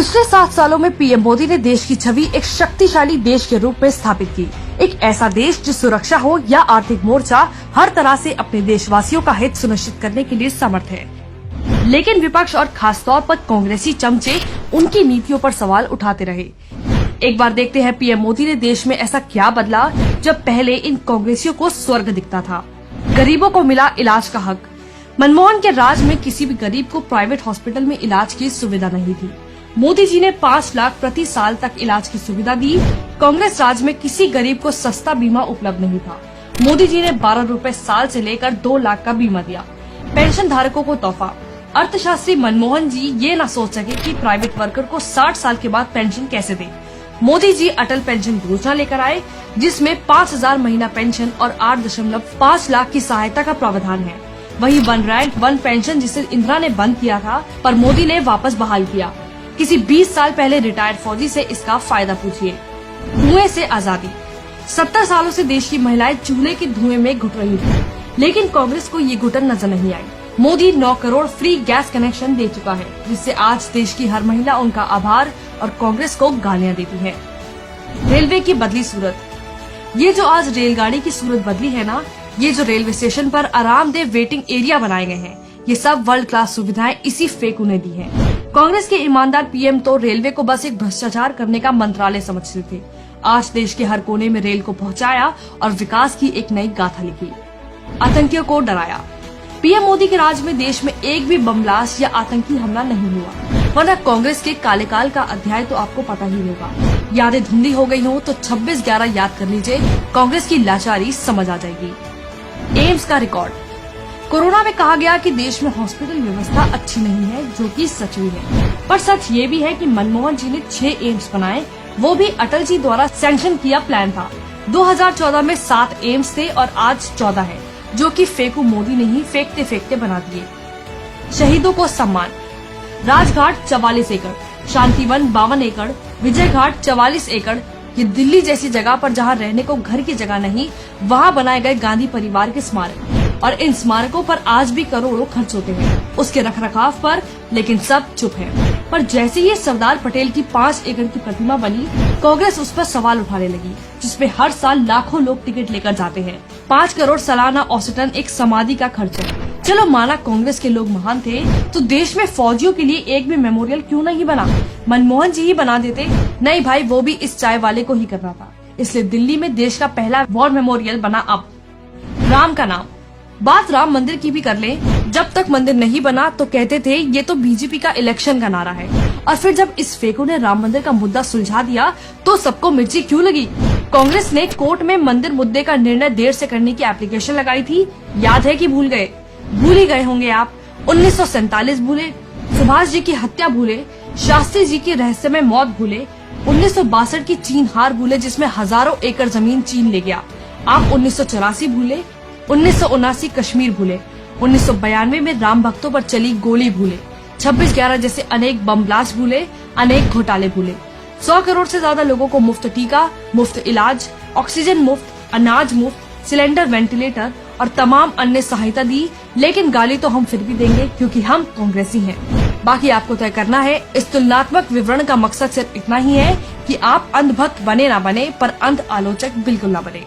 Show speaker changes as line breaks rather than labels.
पिछले 7 सालों में पीएम मोदी ने देश की छवि एक शक्तिशाली देश के रूप में स्थापित की। एक ऐसा देश जो सुरक्षा हो या आर्थिक मोर्चा हर तरह से अपने देशवासियों का हित सुनिश्चित करने के लिए समर्थ है। लेकिन विपक्ष और खासतौर पर कांग्रेसी चमचे उनकी नीतियों पर सवाल उठाते रहे। एक बार देखते हैं पीएम मोदी ने देश में ऐसा क्या बदला जब पहले इन कांग्रेसियों को स्वर्ग दिखता था। गरीबों को मिला इलाज का हक। मनमोहन के राज में किसी भी गरीब को प्राइवेट हॉस्पिटल में इलाज की सुविधा नहीं थी। मोदी जी ने 5 लाख प्रति साल तक इलाज की सुविधा दी। कांग्रेस राज में किसी गरीब को सस्ता बीमा उपलब्ध नहीं था। मोदी जी ने 12 रुपए साल से लेकर 2 लाख का बीमा दिया। पेंशन धारकों को तोहफा। अर्थशास्त्री मनमोहन जी ये न सोच सके कि प्राइवेट वर्कर को 60 साल के बाद पेंशन कैसे दे। मोदी जी अटल पेंशन योजना लेकर आए, जिसमें 5,000 महीना पेंशन और 8.5 लाख की सहायता का प्रावधान है। वही वन रैंक वन पेंशन जिसे इंदिरा ने बंद किया था, पर मोदी ने वापस बहाल किया। किसी 20 साल पहले रिटायर्ड फौजी से इसका फायदा पूछिए। धुएं से आजादी। 70 सालों से देश की महिलाएं चूल्हे के धुएं में घुट रही थी, लेकिन कांग्रेस को ये घुटन नजर नहीं आई। Modi 9 crore free gas connection दे चुका है, जिससे आज देश की हर महिला उनका आभार और कांग्रेस को गालियां देती है। रेलवे की बदली सूरत। ये जो आज रेलगाड़ी की सूरत बदली है ना, ये जो रेलवे स्टेशन पर आरामदेह वेटिंग एरिया बनाए गए हैं, ये सब वर्ल्ड क्लास सुविधाएं इसी फेकू ने दी हैं। कांग्रेस के ईमानदार पीएम तो रेलवे को बस एक भ्रष्टाचार करने का मंत्रालय समझते थे। आज देश के हर कोने में रेल को पहुंचाया और विकास की एक नई गाथा लिखी। आतंकियों को डराया। पीएम मोदी के राज में देश में एक भी बम ब्लास्ट या आतंकी हमला नहीं हुआ, वरना कांग्रेस के काले काल का अध्याय तो आपको पता ही होगा। यादें धुंधली हो गई हो तो 26/11 याद कर लीजिए, कांग्रेस की लाचारी समझ आ जाएगी। एम्स का रिकॉर्ड। कोरोना में कहा गया कि देश में हॉस्पिटल व्यवस्था अच्छी नहीं है, जो कि सच भी है, पर सच ये भी है कि मनमोहन जी ने 6 एम्स बनाए, वो भी अटल जी द्वारा सैंक्शन किया प्लान था। 2014 में 7 एम्स थे और आज 14 है, जो कि फेकू मोदी ने ही फेंकते फेंकते बना दिए। शहीदों को सम्मान। राजघाट 44 एकड़, शांतिवन 52 एकड़, विजय घाट 44 एकड़। ये दिल्ली जैसी जगह पर जहाँ रहने को घर की जगह नहीं, वहाँ बनाए गए गांधी परिवार के स्मारक, और इन स्मारकों पर आज भी करोड़ों खर्च होते हैं उसके रखरखाव पर, लेकिन सब चुप है। पर जैसे ही सरदार पटेल की 5 एकड़ की प्रतिमा बनी, कांग्रेस उस पर सवाल उठाने लगी, जिसपे हर साल लाखों लोग टिकट लेकर जाते हैं। 5 करोड़ सालाना औसतन एक समाधि का खर्च है। चलो माना कांग्रेस के लोग महान थे, तो देश में फौजियों के लिए एक भी मेमोरियल क्यों नहीं बना? मनमोहन जी ही बना देते। नहीं भाई, वो भी इस चाय वाले को ही करना था, इसलिए दिल्ली में देश का पहला वॉर मेमोरियल बना। अब राम का नाम। बात राम मंदिर की भी कर लें। जब तक मंदिर नहीं बना तो कहते थे ये तो बीजेपी का इलेक्शन का नारा है, और फिर जब इस फेकू ने राम मंदिर का मुद्दा सुलझा दिया तो सबको मिर्ची क्यों लगी? कांग्रेस ने कोर्ट में मंदिर मुद्दे का निर्णय देर से करने की एप्लीकेशन लगाई थी, याद है कि भूल गए? भूल ही गए होंगे आप। 1947 भूले, सुभाष जी की हत्या भूले, शास्त्री जी की रहस्यमय मौत भूले, 1962 की चीन हार भूले जिसमें हजारों एकड़ जमीन चीन ले गया। आप 1984 भूले, 1979 कश्मीर भूले, 1992 में राम भक्तों पर चली गोली भूले, 26/11 जैसे अनेक बम ब्लास्ट भूले, अनेक घोटाले भूले। 100 करोड़ से ज्यादा लोगों को मुफ्त टीका, मुफ्त इलाज, ऑक्सीजन मुफ्त, अनाज मुफ्त, सिलेंडर, वेंटिलेटर और तमाम अन्य सहायता दी। लेकिन गाली तो हम फिर भी देंगे, क्योंकि हम कांग्रेसी हैं। बाकी आपको तय करना है। इस तुलनात्मक विवरण का मकसद सिर्फ इतना ही है कि आप अंधभक्त बने ना बने, पर अंध आलोचक बिल्कुल ना बने।